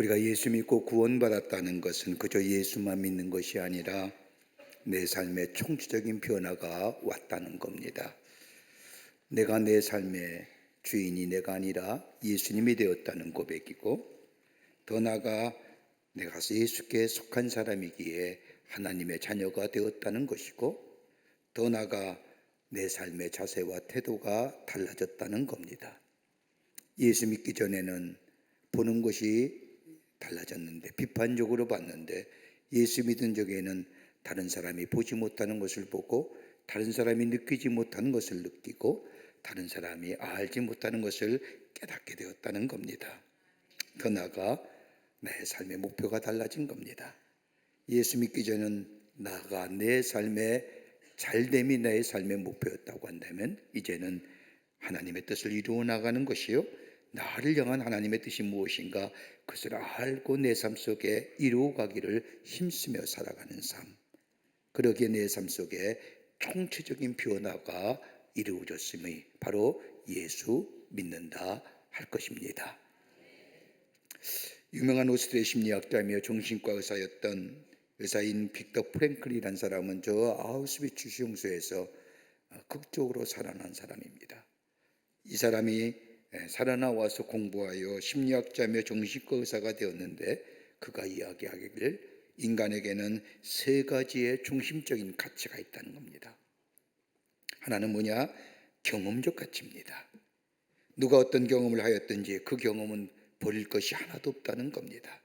우리가 예수 믿고 구원받았다는 것은 그저 예수만 믿는 것이 아니라 내 삶에 총체적인 변화가 왔다는 겁니다. 내가 내 삶의 주인이 내가 아니라 예수님이 되었다는 고백이고, 더 나아가 내가 예수께 속한 사람이기에 하나님의 자녀가 되었다는 것이고, 더 나아가 내 삶의 자세와 태도가 달라졌다는 겁니다. 예수 믿기 전에는 보는 것이 달라졌는데, 비판적으로 봤는데, 예수 믿은 적에는 다른 사람이 보지 못하는 것을 보고, 다른 사람이 느끼지 못하는 것을 느끼고, 다른 사람이 알지 못하는 것을 깨닫게 되었다는 겁니다. 더 나아가 내 삶의 목표가 달라진 겁니다. 예수 믿기 전은 나가 내 삶의 잘됨이 내 삶의 목표였다고 한다면, 이제는 하나님의 뜻을 이루어 나가는 것이요, 나를 향한 하나님의 뜻이 무엇인가 그것을 알고 내 삶 속에 이루어가기를 힘쓰며 살아가는 삶, 그러기에 내 삶 속에 총체적인 변화가 이루어졌음이 바로 예수 믿는다 할 것입니다. 유명한 오스트리아 심리학자이며 정신과 의사였던 의사인 빅터 프랭클이라는 사람은 저 아우슈비츠 수용소에서 극적으로 살아난 사람입니다. 이 사람이 살아나와서 공부하여 심리학자며 정신과 의사가 되었는데, 그가 이야기하기를 인간에게는 세 가지의 중심적인 가치가 있다는 겁니다. 하나는 뭐냐? 경험적 가치입니다. 누가 어떤 경험을 하였든지 그 경험은 버릴 것이 하나도 없다는 겁니다.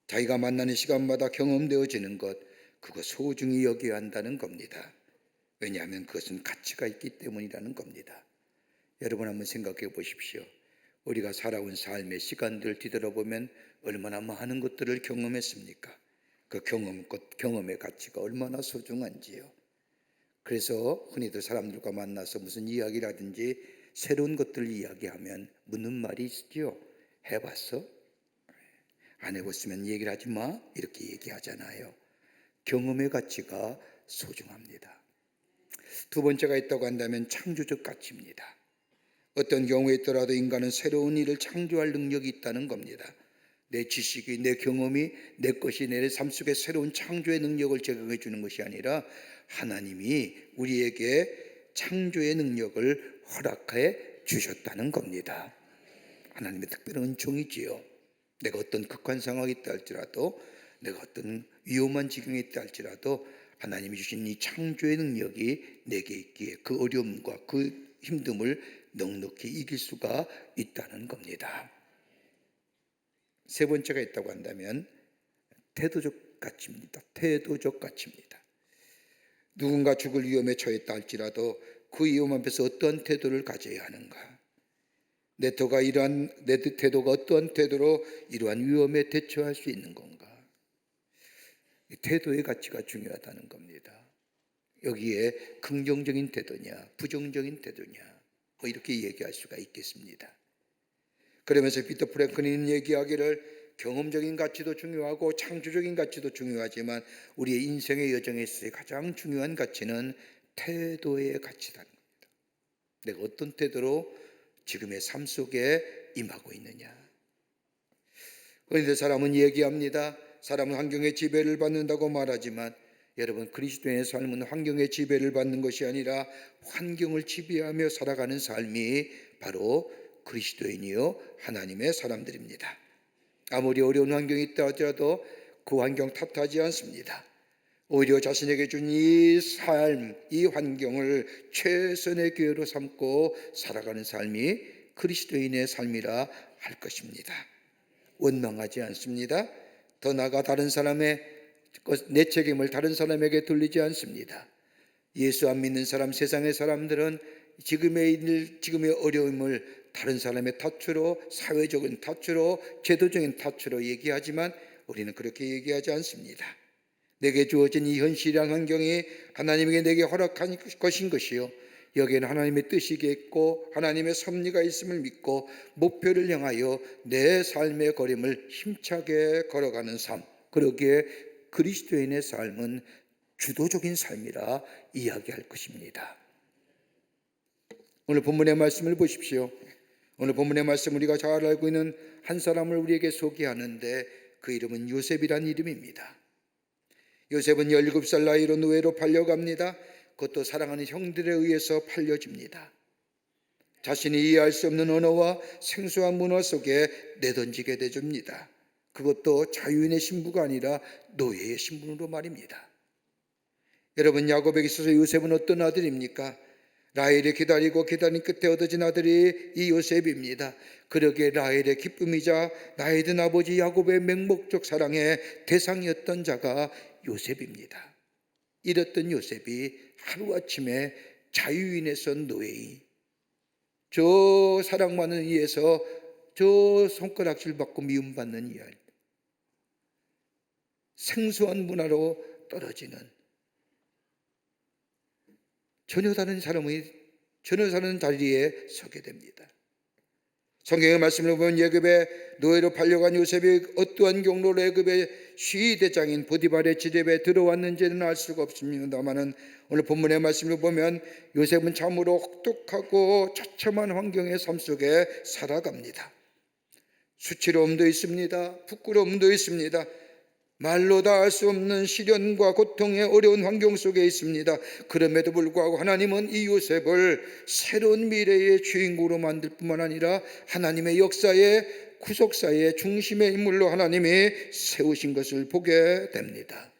자기가 만나는 시간마다 경험되어지는 것, 그거 소중히 여겨야 한다는 겁니다. 왜냐하면 그것은 가치가 있기 때문이라는 겁니다. 여러분 한번 생각해 보십시오. 우리가 살아온 삶의 시간들을 뒤돌아보면 얼마나 많은 것들을 경험했습니까? 그 경험의 가치가 얼마나 소중한지요. 그래서 흔히들 사람들과 만나서 무슨 이야기라든지 새로운 것들을 이야기하면 묻는 말이 있죠. 해봤어? 안 해봤으면 얘기를 하지 마, 이렇게 얘기하잖아요. 경험의 가치가 소중합니다. 두 번째가 있다고 한다면 창조적 가치입니다. 어떤 경우에 있더라도 인간은 새로운 일을 창조할 능력이 있다는 겁니다. 내 지식이, 내 경험이, 내 것이 내 삶 속에 새로운 창조의 능력을 제공해 주는 것이 아니라 하나님이 우리에게 창조의 능력을 허락해 주셨다는 겁니다. 하나님의 특별한 은총이지요. 내가 어떤 극한 상황이 있다 할지라도, 내가 어떤 위험한 지경에 있다 할지라도 하나님이 주신 이 창조의 능력이 내게 있기에 그 어려움과 그 힘듦을 넉넉히 이길 수가 있다는 겁니다. 세 번째가 있다고 한다면 태도적 가치입니다. 태도적 가치입니다. 누군가 죽을 위험에 처했다 할지라도 그 위험 앞에서 어떠한 태도를 가져야 하는가? 내 태도가 어떠한 태도로 이러한 위험에 대처할 수 있는 건가? 태도의 가치가 중요하다는 겁니다. 여기에 긍정적인 태도냐, 부정적인 태도냐, 이렇게 얘기할 수가 있겠습니다. 그러면서 피터 프랭클리는 얘기하기를 경험적인 가치도 중요하고 창조적인 가치도 중요하지만 우리의 인생의 여정에 있어서 가장 중요한 가치는 태도의 가치라는 겁니다. 내가 어떤 태도로 지금의 삶 속에 임하고 있느냐. 그런데 사람은 얘기합니다. 사람은 환경의 지배를 받는다고 말하지만, 여러분, 그리스도인의 삶은 환경의 지배를 받는 것이 아니라 환경을 지배하며 살아가는 삶이 바로 그리스도인이요 하나님의 사람들입니다. 아무리 어려운 환경이 있다 하더라도 그 환경 탓하지 않습니다. 오히려 자신에게 준 이 삶, 이 환경을 최선의 기회로 삼고 살아가는 삶이 그리스도인의 삶이라 할 것입니다. 원망하지 않습니다. 더 나아가 내 책임을 다른 사람에게 돌리지 않습니다. 예수 안 믿는 사람, 세상의 사람들은 지금의 어려움을 다른 사람의 탓으로, 사회적인 탓으로, 제도적인 탓으로 얘기하지만 우리는 그렇게 얘기하지 않습니다. 내게 주어진 이 현실이란 환경이 하나님에게 내게 허락한 것인 것이요, 여기에는 하나님의 뜻이 있고 하나님의 섭리가 있음을 믿고 목표를 향하여 내 삶의 걸음을 힘차게 걸어가는 삶, 그러기에 그리스도인의 삶은 주도적인 삶이라 이야기할 것입니다. 오늘 본문의 말씀을 보십시오. 오늘 본문의 말씀 우리가 잘 알고 있는 한 사람을 우리에게 소개하는데 그 이름은 요셉이란 이름입니다. 요셉은 17살 나이로 노예로 팔려갑니다. 그것도 사랑하는 형들에 의해서 팔려집니다. 자신이 이해할 수 없는 언어와 생소한 문화 속에 내던지게 되줍니다. 그것도 자유인의 신부가 아니라 노예의 신분으로 말입니다. 여러분, 야곱에게 있어서 요셉은 어떤 아들입니까? 라헬이 기다린 끝에 얻어진 아들이 이 요셉입니다. 그러기에 라헬의 기쁨이자 나이 든 아버지 야곱의 맹목적 사랑의 대상이었던 자가 요셉입니다. 이랬던 요셉이 하루아침에 자유인에서 노예인, 저 사랑만을 위해서 저 손가락질 받고 미움받는 이야기, 생소한 문화로 떨어지는 전혀 다른 자리에 서게 됩니다. 성경의 말씀을 보면 애굽에 노예로 팔려간 요셉이 어떠한 경로로 애굽의 시대장인 보디발의 지렙에 들어왔는지는 알 수가 없습니다만은 오늘 본문의 말씀을 보면 요셉은 참으로 혹독하고 처참한 환경의 삶 속에 살아갑니다. 수치로움도 있습니다. 부끄러움도 있습니다. 말로 다 할 수 없는 시련과 고통의 어려운 환경 속에 있습니다. 그럼에도 불구하고 하나님은 이 요셉을 새로운 미래의 주인공으로 만들 뿐만 아니라 하나님의 역사의 구속사의 중심의 인물로 하나님이 세우신 것을 보게 됩니다.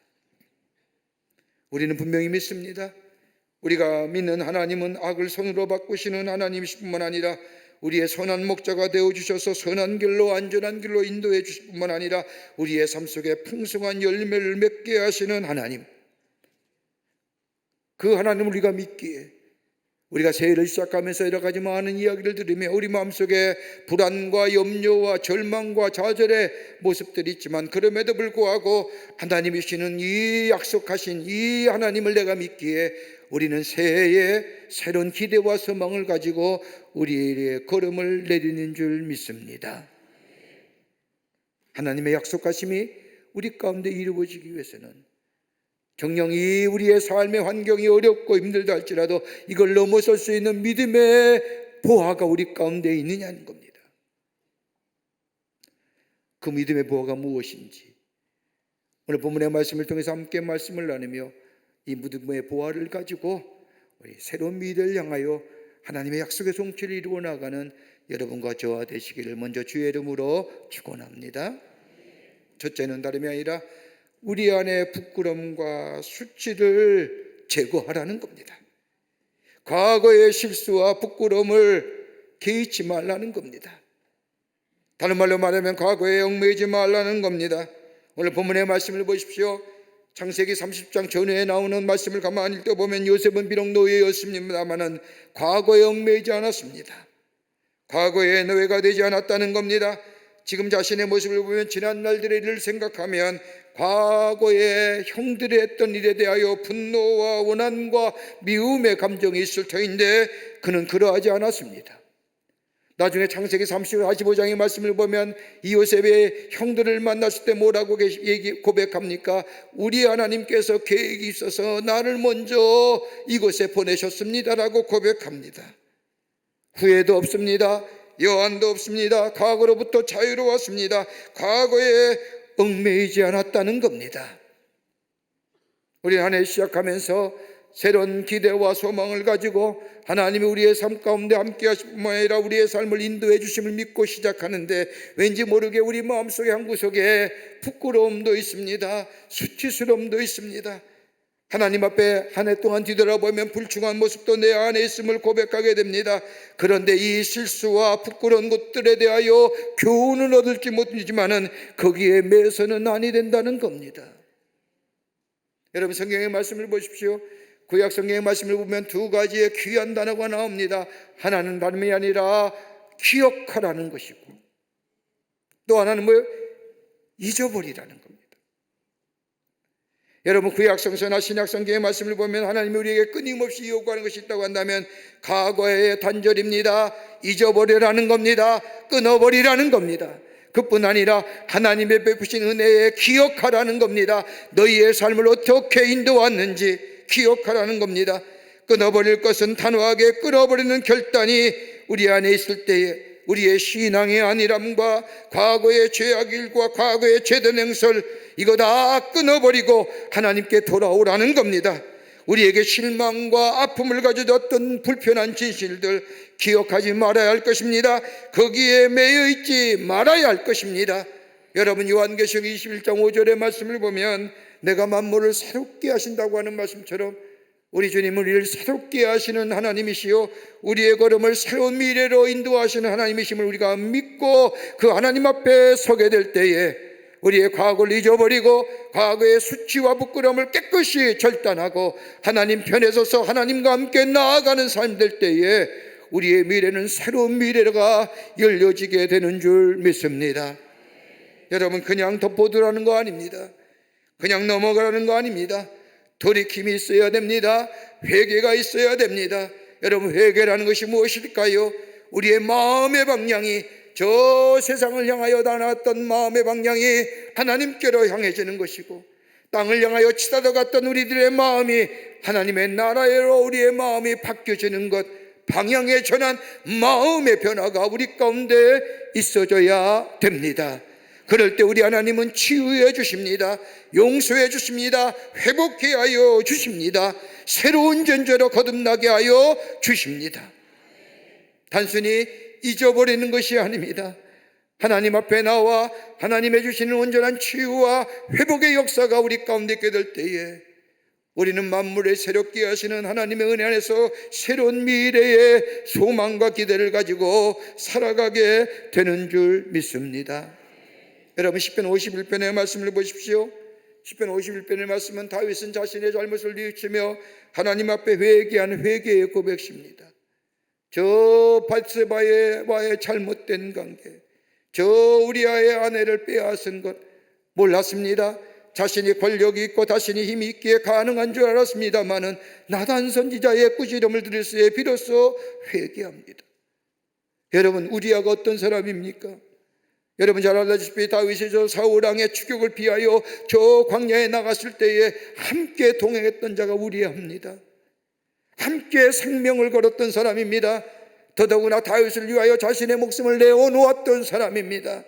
우리는 분명히 믿습니다. 우리가 믿는 하나님은 악을 선으로 바꾸시는 하나님이실 뿐만 아니라 우리의 선한 목자가 되어주셔서 선한 길로 안전한 길로 인도해 주실 뿐만 아니라 우리의 삶 속에 풍성한 열매를 맺게 하시는 하나님, 그 하나님을 우리가 믿기에 우리가 새해를 시작하면서 여러 가지 많은 이야기를 들으며 우리 마음속에 불안과 염려와 절망과 좌절의 모습들이 있지만 그럼에도 불구하고 하나님이시는 이 약속하신 이 하나님을 내가 믿기에 우리는 새해에 새로운 기대와 소망을 가지고 우리의 걸음을 내리는 줄 믿습니다. 하나님의 약속하심이 우리 가운데 이루어지기 위해서는 정녕 이 우리의 삶의 환경이 어렵고 힘들다 할지라도 이걸 넘어설 수 있는 믿음의 보화가 우리 가운데 있느냐는 겁니다. 그 믿음의 보화가 무엇인지 오늘 본문의 말씀을 통해서 함께 말씀을 나누며 이 믿음의 보화를 가지고 우리 새로운 미래를 향하여 하나님의 약속의 성취를 이루어 나가는 여러분과 저와 되시기를 먼저 주의 이름으로 축원합니다. 첫째는 다름이 아니라 우리 안에 부끄러움과 수치를 제거하라는 겁니다. 과거의 실수와 부끄러움을 개의치 말라는 겁니다. 다른 말로 말하면 과거에 얽매이지 말라는 겁니다. 오늘 본문의 말씀을 보십시오. 창세기 30장 전후에 나오는 말씀을 가만히 읽어보면 요셉은 비록 노예였습니다마는 과거에 얽매이지 않았습니다. 과거에 노예가 되지 않았다는 겁니다. 지금 자신의 모습을 보면 지난 날들의 일을 생각하면 과거에 형들이 했던 일에 대하여 분노와 원한과 미움의 감정이 있을 터인데 그는 그러하지 않았습니다. 나중에 창세기 45장의 말씀을 보면 이 요셉의 형들을 만났을 때 뭐라고 고백합니까? 우리 하나님께서 계획이 있어서 나를 먼저 이곳에 보내셨습니다라고 고백합니다. 후회도 없습니다. 여한도 없습니다. 과거로부터 자유로웠습니다. 과거에 얽매이지 않았다는 겁니다. 우리 한 해 시작하면서 새로운 기대와 소망을 가지고 하나님이 우리의 삶 가운데 함께 하실 뿐만 아니라 우리의 삶을 인도해 주심을 믿고 시작하는데 왠지 모르게 우리 마음속에 한 구석에 부끄러움도 있습니다. 수치스러움도 있습니다. 하나님 앞에 한 해 동안 뒤돌아보면 불충한 모습도 내 안에 있음을 고백하게 됩니다. 그런데 이 실수와 부끄러운 것들에 대하여 교훈을 얻을지 못하지만은 거기에 매서는 아니 된다는 겁니다. 여러분, 성경의 말씀을 보십시오. 구약 성경의 말씀을 보면 두 가지의 귀한 단어가 나옵니다. 하나는 다름이 아니라 기억하라는 것이고 또 하나는 뭐예요? 잊어버리라는 겁니다. 여러분, 구약 성서나 신약 성경의 말씀을 보면 하나님이 우리에게 끊임없이 요구하는 것이 있다고 한다면 과거의 단절입니다. 잊어버리라는 겁니다. 끊어버리라는 겁니다. 그뿐 아니라 하나님의 베푸신 은혜에 기억하라는 겁니다. 너희의 삶을 어떻게 인도왔는지 기억하라는 겁니다. 끊어버릴 것은 단호하게 끊어버리는 결단이 우리 안에 있을 때에 우리의 신앙의 안일함과 과거의 죄악일과 과거의 죄된 행설, 이거 다 끊어버리고 하나님께 돌아오라는 겁니다. 우리에게 실망과 아픔을 가져줬던 불편한 진실들 기억하지 말아야 할 것입니다. 거기에 매여 있지 말아야 할 것입니다. 여러분, 요한계시록 21장 5절의 말씀을 보면 내가 만물을 새롭게 하신다고 하는 말씀처럼 우리 주님은 우리를 새롭게 하시는 하나님이시요 우리의 걸음을 새로운 미래로 인도하시는 하나님이심을 우리가 믿고 그 하나님 앞에 서게 될 때에 우리의 과거를 잊어버리고 과거의 수치와 부끄러움을 깨끗이 절단하고 하나님 편에 서서 하나님과 함께 나아가는 삶 될 때에 우리의 미래는 새로운 미래가 열려지게 되는 줄 믿습니다. 여러분, 그냥 덮어두라는 거 아닙니다. 그냥 넘어가라는 거 아닙니다. 돌이킴이 있어야 됩니다. 회개가 있어야 됩니다. 여러분, 회개라는 것이 무엇일까요? 우리의 마음의 방향이 저 세상을 향하여 다놨던 마음의 방향이 하나님께로 향해지는 것이고, 땅을 향하여 치닫아갔던 우리들의 마음이 하나님의 나라로 우리의 마음이 바뀌어지는 것, 방향의 전환, 마음의 변화가 우리 가운데 있어져야 됩니다. 그럴 때 우리 하나님은 치유해 주십니다. 용서해 주십니다. 회복해 하여 주십니다. 새로운 전제로 거듭나게 하여 주십니다. 단순히 잊어버리는 것이 아닙니다. 하나님 앞에 나와 하나님의 주시는 온전한 치유와 회복의 역사가 우리 가운데 있게 될 때에 우리는 만물을 새롭게 하시는 하나님의 은혜 안에서 새로운 미래의 소망과 기대를 가지고 살아가게 되는 줄 믿습니다. 여러분, 시편 51편의 말씀을 보십시오. 시편 51편의 말씀은 다윗은 자신의 잘못을 뉘우치며 하나님 앞에 회개하는 회개의 고백입니다. 저 밧세바와의 잘못된 관계, 저 우리아의 아내를 빼앗은 것 몰랐습니다. 자신이 권력이 있고 자신이 힘이 있기에 가능한 줄 알았습니다마는 나단 선지자의 꾸지람을 들을 때에 비로소 회개합니다. 여러분, 우리아가 어떤 사람입니까? 여러분 잘 알다시피 다윗이 저 사울 왕의 추격을 피하여 저 광야에 나갔을 때에 함께 동행했던 자가 우리아입니다. 함께 생명을 걸었던 사람입니다. 더더구나 다윗을 위하여 자신의 목숨을 내어놓았던 사람입니다.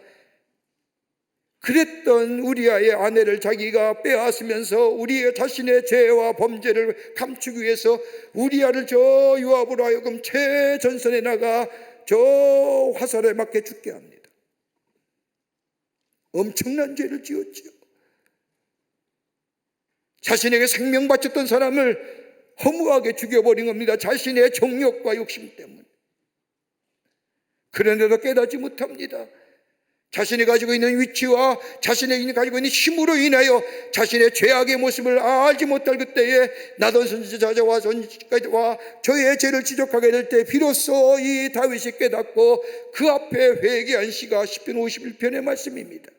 그랬던 우리아의 아내를 자기가 빼앗으면서 우리의 자신의 죄와 범죄를 감추기 위해서 우리아를 저 요압으로 하여금 최전선에 나가 저 화살에 맞게 죽게 합니다. 엄청난 죄를 지었죠. 자신에게 생명 바쳤던 사람을 허무하게 죽여버린 겁니다. 자신의 정욕과 욕심 때문에. 그런데도 깨닫지 못합니다. 자신이 가지고 있는 위치와 자신이 가지고 있는 힘으로 인하여 자신의 죄악의 모습을 알지 못할 그때에 나단 선지자와 저의 죄를 지적하게 될 때 비로소 이 다윗이 깨닫고 그 앞에 회개한 시가 시편 51편의 말씀입니다.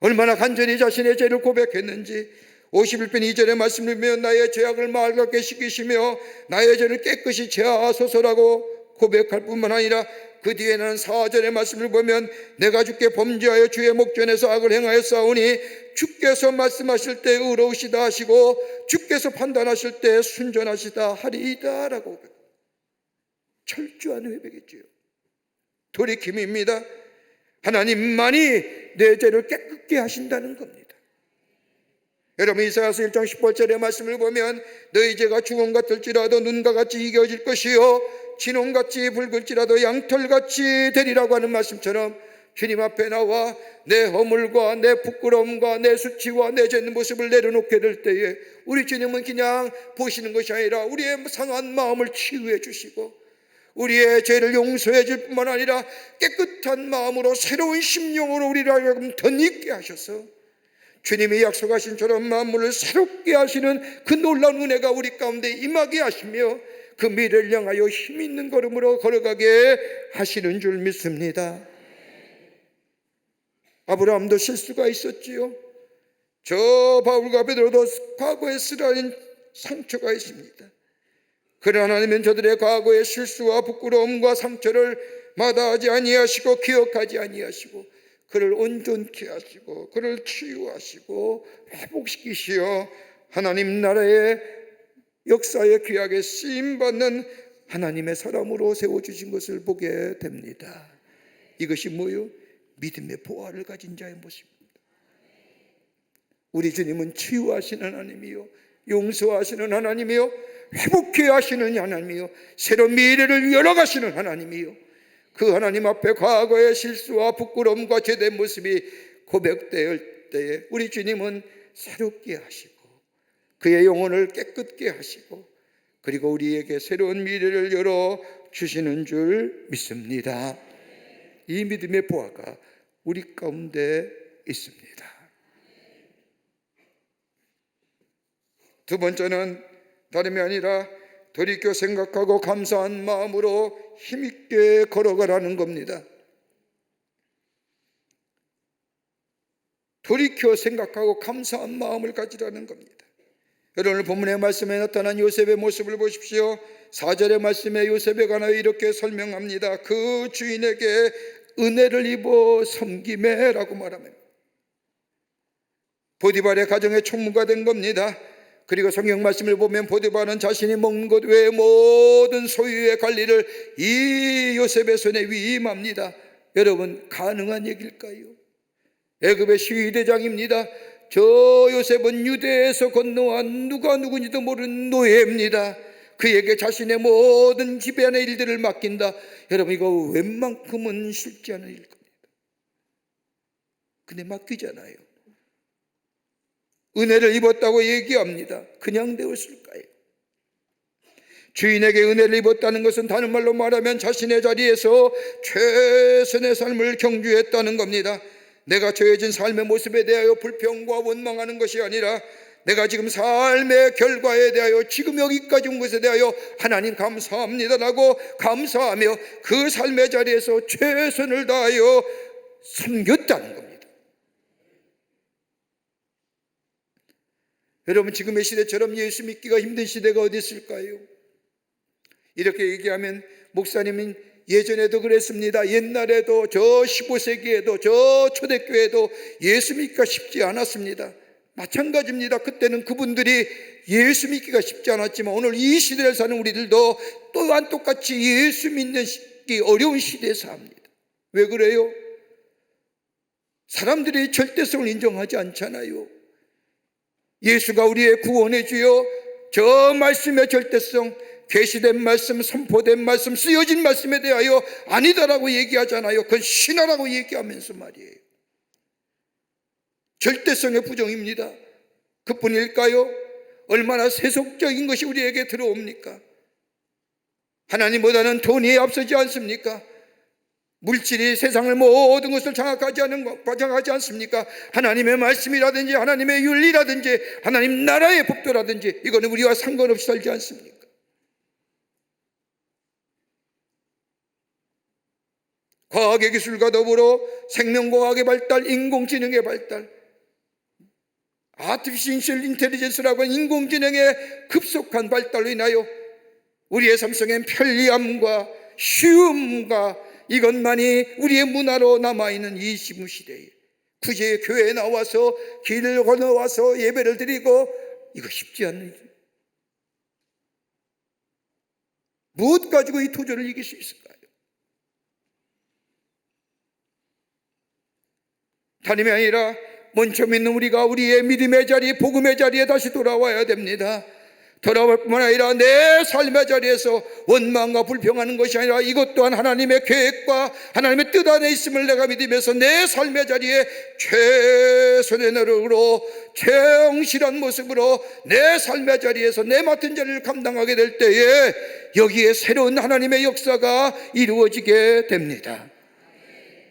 얼마나 간절히 자신의 죄를 고백했는지 51편 2절의 말씀을 보면 나의 죄악을 맑게 씻기시며 나의 죄를 깨끗이 제하소서라고 고백할 뿐만 아니라 그 뒤에 나는 4절의 말씀을 보면 내가 주께 범죄하여 주의 목전에서 악을 행하였사오니 주께서 말씀하실 때 의로우시다 하시고 주께서 판단하실 때 순전하시다 하리이다 라고 철저한 회백이지요. 돌이킴입니다. 하나님만이 내 죄를 깨끗게 하신다는 겁니다. 여러분, 이사야서 1장 18절의 말씀을 보면 너희 죄가 주홍 같을지라도 눈과 같이 이겨질 것이요 진홍같이 붉을지라도 양털같이 되리라고 하는 말씀처럼 주님 앞에 나와 내 허물과 내 부끄러움과 내 수치와 내 죄 있는 모습을 내려놓게 될 때에 우리 주님은 그냥 보시는 것이 아니라 우리의 상한 마음을 치유해 주시고 우리의 죄를 용서해 줄 뿐만 아니라 깨끗한 마음으로 새로운 심령으로 우리를 하여금 덧입게 하셔서 주님이 약속하신 처럼 만물을 새롭게 하시는 그 놀라운 은혜가 우리 가운데 임하게 하시며 그 미래를 향하여 힘 있는 걸음으로 걸어가게 하시는 줄 믿습니다. 아브라함도 실수가 있었지요. 저 바울과 베드로도 과거에 쓰라린 상처가 있습니다. 그러나 하나님은 저들의 과거의 실수와 부끄러움과 상처를 마다하지 아니하시고 기억하지 아니하시고 그를 온전케 하시고 그를 치유하시고 회복시키시어 하나님 나라의 역사에 귀하게 쓰임받는 하나님의 사람으로 세워주신 것을 보게 됩니다. 이것이 뭐요? 믿음의 보화를 가진 자의 모습입니다. 우리 주님은 치유하시는 하나님이요, 용서하시는 하나님이요, 회복해 하시는 하나님이요, 새로운 미래를 열어가시는 하나님이요, 그 하나님 앞에 과거의 실수와 부끄러움과 죄된 모습이 고백될 때에 우리 주님은 새롭게 하시고 그의 영혼을 깨끗게 하시고 그리고 우리에게 새로운 미래를 열어 주시는 줄 믿습니다. 이 믿음의 보화가 우리 가운데 있습니다. 두 번째는 다름이 아니라 돌이켜 생각하고 감사한 마음으로 힘있게 걸어가라는 겁니다. 돌이켜 생각하고 감사한 마음을 가지라는 겁니다. 여러분, 본문의 말씀에 나타난 요셉의 모습을 보십시오. 4절의 말씀에 요셉에 관하여 이렇게 설명합니다. 그 주인에게 은혜를 입어 섬김에라고 말합니다. 보디발의 가정의 총무가 된 겁니다. 그리고 성경 말씀을 보면 보디발은 자신이 먹는 것 외에 모든 소유의 관리를 이 요셉의 손에 위임합니다. 여러분, 가능한 얘기일까요? 애굽의 시위대장입니다. 저 요셉은 유대에서 건너온 누가 누군지도 모르는 노예입니다. 그에게 자신의 모든 지배하는 일들을 맡긴다. 여러분, 이거 웬만큼은 쉽지 않은 일 겁니다. 근데 맡기잖아요. 은혜를 입었다고 얘기합니다. 그냥 되었을까요? 주인에게 은혜를 입었다는 것은 다른 말로 말하면 자신의 자리에서 최선의 삶을 경주했다는 겁니다. 내가 처해진 삶의 모습에 대하여 불평과 원망하는 것이 아니라 내가 지금 삶의 결과에 대하여 지금 여기까지 온 것에 대하여 하나님 감사합니다라고 감사하며 그 삶의 자리에서 최선을 다하여 섬겼다는 겁니다. 여러분, 지금의 시대처럼 예수 믿기가 힘든 시대가 어디 있을까요? 이렇게 얘기하면 목사님은 예전에도 그랬습니다. 옛날에도 저 15세기에도 저 초대교회도 예수 믿기가 쉽지 않았습니다. 마찬가지입니다. 그때는 그분들이 예수 믿기가 쉽지 않았지만 오늘 이 시대를 사는 우리들도 또한 똑같이 예수 믿는 어려운 시대에 삽니다. 왜 그래요? 사람들이 절대성을 인정하지 않잖아요. 예수가 우리의 구원의 주요, 저 말씀의 절대성, 계시된 말씀, 선포된 말씀, 쓰여진 말씀에 대하여 아니다라고 얘기하잖아요. 그건 신화라고 얘기하면서 말이에요. 절대성의 부정입니다. 그뿐일까요? 얼마나 세속적인 것이 우리에게 들어옵니까? 하나님보다는 돈이 앞서지 않습니까? 물질이 세상을 모든 것을 장악하지 않습니까? 하나님의 말씀이라든지 하나님의 윤리라든지 하나님 나라의 법도라든지 이거는 우리와 상관없이 살지 않습니까? 과학의 기술과 더불어 생명과학의 발달, 인공지능의 발달, 아티피셜 인텔리전스라고 하는 인공지능의 급속한 발달로 인하여 우리의 삶 속엔 편리함과 쉬움과 이것만이 우리의 문화로 남아있는 이 시대에 굳이 교회에 나와서 길을 건너와서 예배를 드리고 이거 쉽지 않은 일. 무엇 가지고 이 도전을 이길 수 있을까요? 다름이 아니라 먼저 믿는 우리가 우리의 믿음의 자리, 복음의 자리에 다시 돌아와야 됩니다. 돌아올 뿐만 아니라 내 삶의 자리에서 원망과 불평하는 것이 아니라 이것 또한 하나님의 계획과 하나님의 뜻 안에 있음을 내가 믿으면서 내 삶의 자리에 최선의 노력으로 최엉실한 모습으로 내 삶의 자리에서 내 맡은 자리를 감당하게 될 때에 여기에 새로운 하나님의 역사가 이루어지게 됩니다.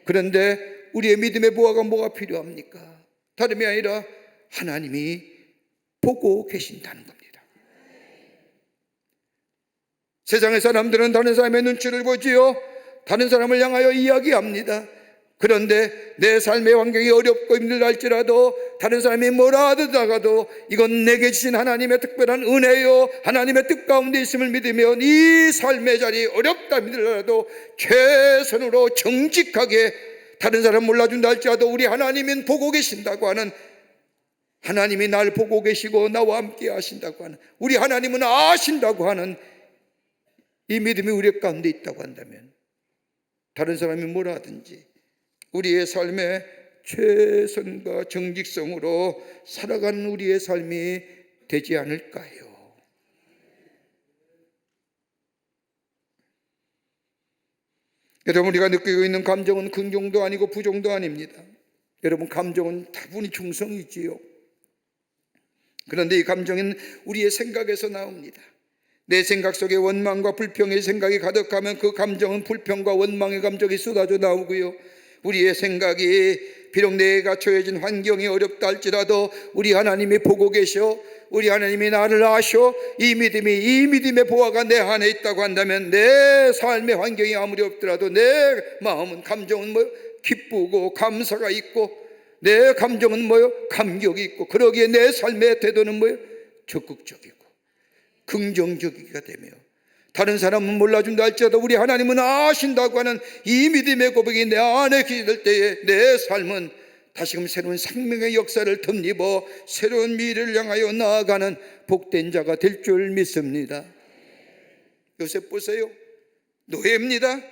그런데 우리의 믿음의 보화가 뭐가 필요합니까? 다름이 아니라 하나님이 보고 계신다는 겁니다. 세상의 사람들은 다른 사람의 눈치를 보지요. 다른 사람을 향하여 이야기합니다. 그런데 내 삶의 환경이 어렵고 힘들다 할지라도 다른 사람이 뭐라 하더라도 이건 내게 주신 하나님의 특별한 은혜요, 하나님의 뜻 가운데 있음을 믿으면 이 삶의 자리 어렵다 힘들더라도 최선으로 정직하게 다른 사람 몰라준다 할지라도 우리 하나님은 보고 계신다고 하는, 하나님이 날 보고 계시고 나와 함께 하신다고 하는, 우리 하나님은 아신다고 하는 이 믿음이 우리 가운데 있다고 한다면 다른 사람이 뭐라 하든지 우리의 삶에 최선과 정직성으로 살아가는 우리의 삶이 되지 않을까요? 여러분, 우리가 느끼고 있는 감정은 긍정도 아니고 부정도 아닙니다. 여러분, 감정은 다분히 중성이지요. 그런데 이 감정은 우리의 생각에서 나옵니다. 내 생각 속에 원망과 불평의 생각이 가득하면 그 감정은 불평과 원망의 감정이 쏟아져 나오고요, 우리의 생각이 비록 내가 처해진 환경이 어렵다 할지라도 우리 하나님이 보고 계셔, 우리 하나님이 나를 아셔, 이 믿음의 보화가 내 안에 있다고 한다면 내 삶의 환경이 아무리 없더라도 내 마음은, 감정은 뭐요? 기쁘고 감사가 있고, 내 감정은 뭐요? 감격이 있고, 그러기에 내 삶의 태도는 뭐요? 적극적이고 긍정적이가 되며, 다른 사람은 몰라준다 할지라도 우리 하나님은 아신다고 하는 이 믿음의 고백이 내 안에 기될 때에 내 삶은 다시금 새로운 생명의 역사를 덧입어 새로운 미래를 향하여 나아가는 복된 자가 될 줄 믿습니다. 요셉 보세요. 노예입니다.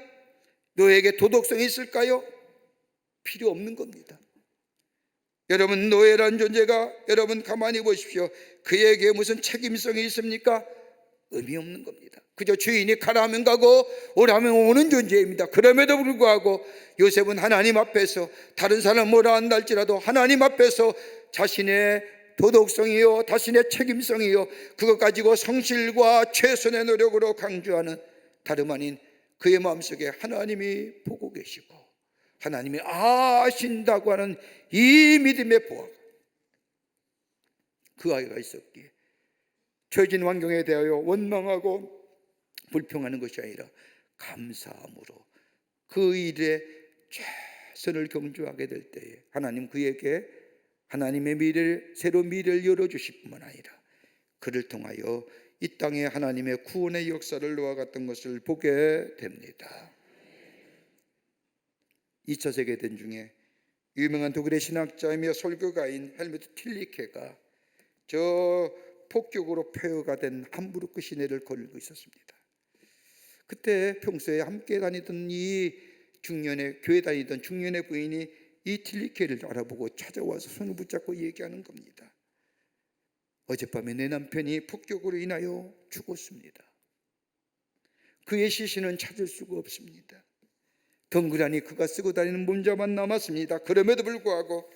노예에게 도덕성이 있을까요? 필요 없는 겁니다. 여러분, 노예라는 존재가, 여러분 가만히 보십시오. 그에게 무슨 책임성이 있습니까? 의미 없는 겁니다. 그저 주인이 가라 하면 가고 오라 하면 오는 존재입니다. 그럼에도 불구하고 요셉은 하나님 앞에서, 다른 사람 뭐라 한다 할지라도 하나님 앞에서 자신의 도덕성이요, 자신의 책임성이요, 그것 가지고 성실과 최선의 노력으로 강조하는, 다름 아닌 그의 마음속에 하나님이 보고 계시고 하나님이 아신다고 하는 이 믿음의 보화가 그 아이가 있었기에 처해진 환경에 대하여 원망하고 불평하는 것이 아니라 감사함으로 그 일에 최선을 경주하게 될 때에 하나님 그에게 하나님의 미래를, 새로운 미래를 열어주실 뿐만 아니라 그를 통하여 이 땅에 하나님의 구원의 역사를 놓아갔던 것을 보게 됩니다. 2차 세계대전 중에 유명한 독일의 신학자이며 설교가인 헬무트 틸리케가 저 폭격으로 폐허가 된 함부르크 시내를 걸고 있었습니다. 그때 평소에 함께 다니던 이 중년의, 교회 다니던 중년의 부인이 이 틸리케를 알아보고 찾아와서 손을 붙잡고 얘기하는 겁니다. 어젯밤에 내 남편이 폭격으로 인하여 죽었습니다. 그의 시신은 찾을 수가 없습니다. 덩그러니 그가 쓰고 다니는 몸자만 남았습니다. 그럼에도 불구하고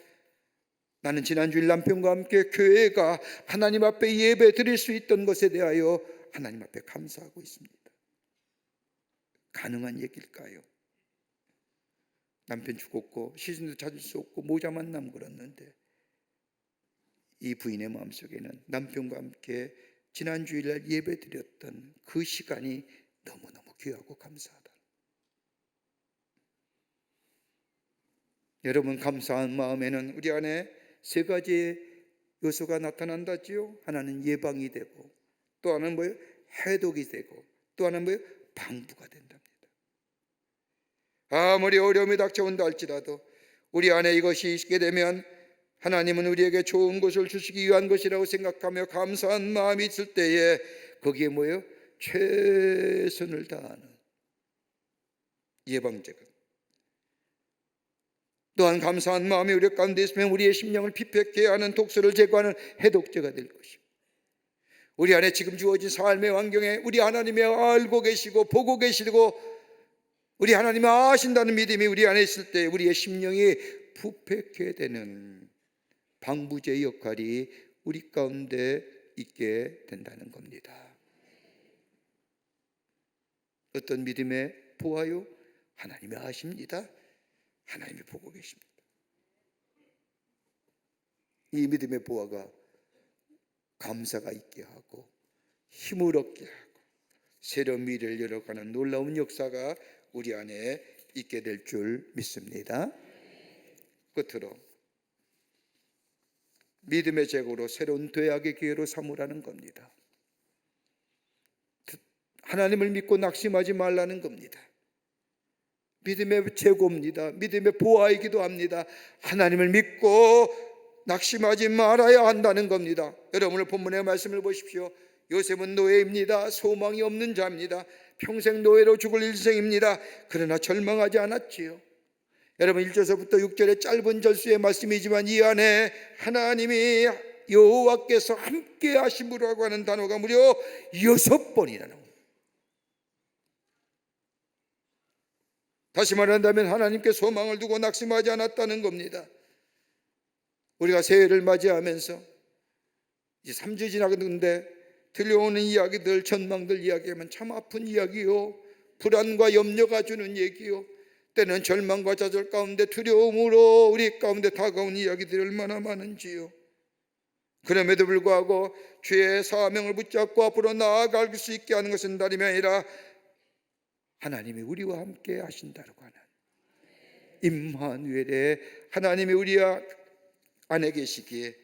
나는 지난주일 남편과 함께 교회가 하나님 앞에 예배 드릴 수 있던 것에 대하여 하나님 앞에 감사하고 있습니다. 가능한 얘기일까요? 남편 죽었고 시신도 찾을 수 없고 모자만 남그렸는데 이 부인의 마음속에는 남편과 함께 지난 주일날 예배 드렸던 그 시간이 너무너무 귀하고 감사하다. 여러분, 감사한 마음에는 우리 안에 세 가지의 요소가 나타난다지요. 하나는 예방이 되고, 또 하나는 뭐예요? 해독이 되고, 또 하나는 뭐예요? 방부가 된답니다. 아무리 어려움이 닥쳐온다 할지라도 우리 안에 이것이 있게 되면 하나님은 우리에게 좋은 것을 주시기 위한 것이라고 생각하며 감사한 마음이 있을 때에 거기에 뭐예요? 최선을 다하는 예방제가, 또한 감사한 마음이 우리 가운데 있으면 우리의 심령을 피폐케 하는 독소를 제거하는 해독제가 될 것입니다. 우리 안에 지금 주어진 삶의 환경에 우리 하나님이 알고 계시고 보고 계시고 우리 하나님이 아신다는 믿음이 우리 안에 있을 때 우리의 심령이 부패케 되는 방부제 역할이 우리 가운데 있게 된다는 겁니다. 어떤 믿음의 보아요? 하나님이 아십니다. 하나님이 보고 계십니다. 이 믿음의 보아가 감사가 있게 하고 힘을 얻게 하고 새로운 미래를 열어가는 놀라운 역사가 우리 안에 있게 될 줄 믿습니다. 끝으로 믿음의 제고로 새로운 되약의 기회로 삼으라는 겁니다. 하나님을 믿고 낙심하지 말라는 겁니다. 믿음의 제고입니다. 믿음의 보아이기도 합니다. 하나님을 믿고 낙심하지 말아야 한다는 겁니다. 여러분, 오늘 본문의 말씀을 보십시오. 요셉은 노예입니다. 소망이 없는 자입니다. 평생 노예로 죽을 일생입니다. 그러나 절망하지 않았지요. 여러분 1절서부터 6절의 짧은 절수의 말씀이지만 이 안에 하나님이 여호와께서 함께 하심으로라고 하는 단어가 무려 6번이나 나옵니다. 다시 말한다면 하나님께 소망을 두고 낙심하지 않았다는 겁니다. 우리가 새해를 맞이하면서 이제 3주 지나갔는데 들려오는 이야기들, 전망들 이야기하면 참 아픈 이야기요, 불안과 염려가 주는 얘기요, 때는 절망과 좌절 가운데 두려움으로 우리 가운데 다가온 이야기들이 얼마나 많은지요. 그럼에도 불구하고 주의 사명을 붙잡고 앞으로 나아갈 수 있게 하는 것은 다름이 아니라 하나님이 우리와 함께 하신다고 하는 임마누엘의 하나님이 우리 안에 계시기에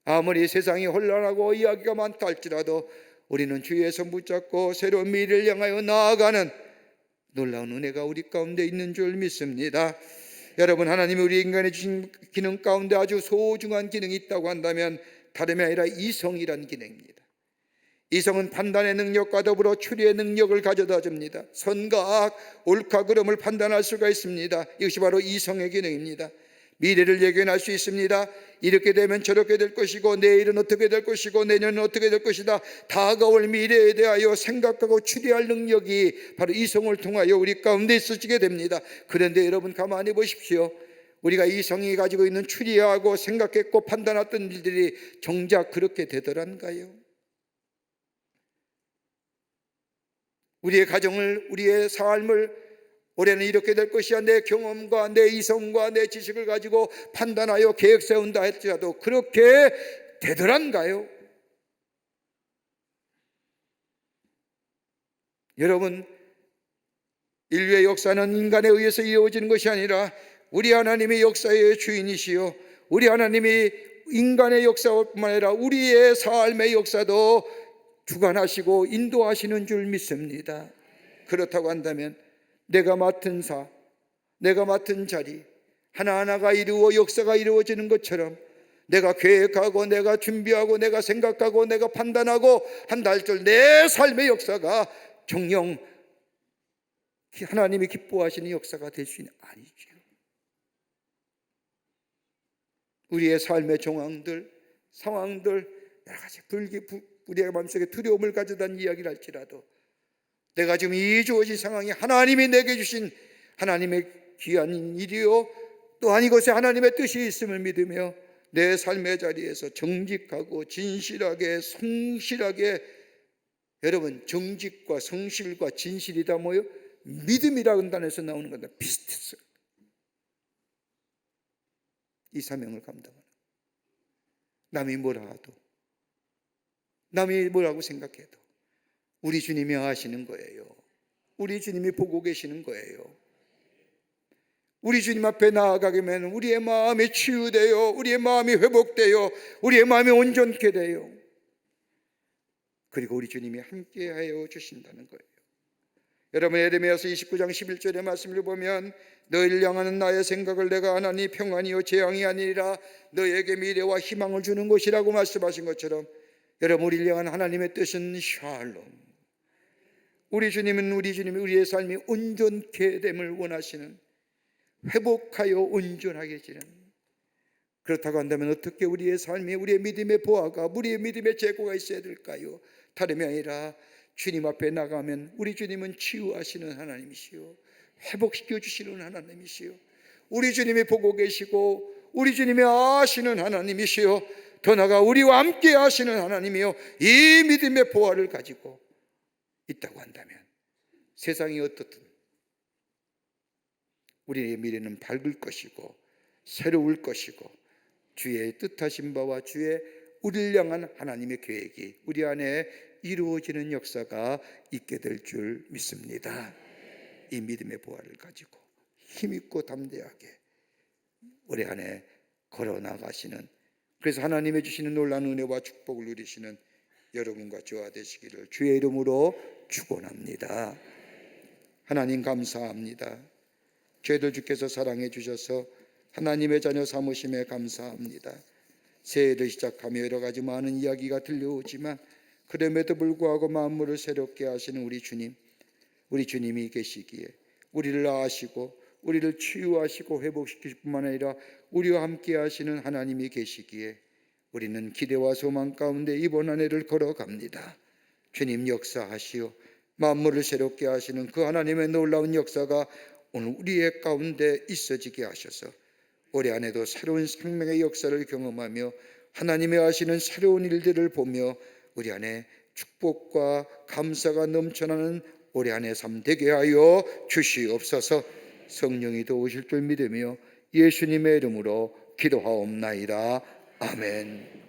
아무리 세상이 혼란하고 이야기가 많다 할지라도 우리는 주의 손 붙잡고 새로운 미래를 향하여 나아가는 놀라운 은혜가 우리 가운데 있는 줄 믿습니다. 여러분, 하나님이 우리 인간에 주신 기능 가운데 아주 소중한 기능이 있다고 한다면 다름이 아니라 이성이라는 기능입니다. 이성은 판단의 능력과 더불어 추리의 능력을 가져다 줍니다. 선과 악, 옳고 그름을 판단할 수가 있습니다. 이것이 바로 이성의 기능입니다. 미래를 예견할 수 있습니다. 이렇게 되면 저렇게 될 것이고, 내일은 어떻게 될 것이고, 내년은 어떻게 될 것이다, 다가올 미래에 대하여 생각하고 추리할 능력이 바로 이성을 통하여 우리 가운데 있어지게 됩니다. 그런데 여러분 가만히 보십시오. 우리가 이성이 가지고 있는 추리하고 생각했고 판단했던 일들이 정작 그렇게 되더란가요? 우리의 가정을, 우리의 삶을 올해는 이렇게 될 것이야, 내 경험과 내 이성과 내 지식을 가지고 판단하여 계획 세운다 할지라도 그렇게 되더란가요? 여러분, 인류의 역사는 인간에 의해서 이루어지는 것이 아니라 우리 하나님이 역사의 주인이시요, 우리 하나님이 인간의 역사뿐만 아니라 우리의 삶의 역사도 주관하시고 인도하시는 줄 믿습니다. 그렇다고 한다면 내가 맡은 내가 맡은 자리 하나하나가 이루어 역사가 이루어지는 것처럼 내가 계획하고 내가 준비하고 내가 생각하고 내가 판단하고 한다 할지라도 내 삶의 역사가 정녕 하나님이 기뻐하시는 역사가 될 수 있는 아니죠. 우리의 삶의 정황들, 상황들, 여러 가지 우리의 마음속에 두려움을 가져다는 이야기를 할지라도 내가 지금 이 주어진 상황이 하나님이 내게 주신 하나님의 귀한 일이요, 또한 이것에 하나님의 뜻이 있음을 믿으며 내 삶의 자리에서 정직하고 진실하게 성실하게, 여러분 정직과 성실과 진실이 다 뭐예요? 믿음이라는 단어에서 나오는 건데 비슷했어요. 이 사명을 감당하는, 남이 뭐라 하도, 남이 뭐라고 생각해도 우리 주님이 아시는 거예요. 우리 주님이 보고 계시는 거예요. 우리 주님 앞에 나아가게 되면 우리의 마음이 치유되어, 우리의 마음이 회복되어, 우리의 마음이 온전케 돼요. 그리고 우리 주님이 함께하여 주신다는 거예요. 여러분, 에레미야서 29장 11절의 말씀을 보면 너희를 향하는 나의 생각을 내가 하나니 평안이요 재앙이 아니라 너희에게 미래와 희망을 주는 것이라고 말씀하신 것처럼, 여러분 우리를 향한 하나님의 뜻은 샬롬, 우리 주님은 우리의 삶이 온전케 됨을 원하시는, 회복하여 온전하게 지는, 그렇다고 한다면 어떻게 우리의 삶이, 우리의 믿음의 보화가, 우리의 믿음의 재고가 있어야 될까요? 다름이 아니라 주님 앞에 나가면 우리 주님은 치유하시는 하나님이시요, 회복시켜 주시는 하나님이시요, 우리 주님이 보고 계시고 우리 주님이 아시는 하나님이시요, 더 나아가 우리와 함께 하시는 하나님이요, 이 믿음의 보화를 가지고 있다고 한다면 세상이 어떻든 우리의 미래는 밝을 것이고 새로울 것이고 주의 뜻하신 바와 주의 우리를 향한 하나님의 계획이 우리 안에 이루어지는 역사가 있게 될 줄 믿습니다. 이 믿음의 보화를 가지고 힘있고 담대하게 우리 안에 걸어 나가시는, 그래서 하나님의 주시는 놀라운 은혜와 축복을 누리시는 여러분과 저와 되시기를 주의 이름으로 축원합니다. 하나님 감사합니다. 저희들 주께서 사랑해 주셔서 하나님의 자녀 삼으심에 감사합니다. 새해를 시작하며 여러 가지 많은 이야기가 들려오지만 그럼에도 불구하고 만물을 새롭게 하시는 우리 주님, 우리 주님이 계시기에 우리를 아시고 우리를 치유하시고 회복시킬 뿐만 아니라 우리와 함께 하시는 하나님이 계시기에 우리는 기대와 소망 가운데 이번 한 해를 걸어갑니다. 주님 역사하시오. 만물을 새롭게 하시는 그 하나님의 놀라운 역사가 오늘 우리의 가운데 있어지게 하셔서 올해 안에도 새로운 생명의 역사를 경험하며 하나님의 하시는 새로운 일들을 보며 우리 안에 축복과 감사가 넘쳐나는 올해 안의 삶 되게 하여 주시옵소서. 성령이 도우실 줄 믿으며 예수님의 이름으로 기도하옵나이다. 아멘.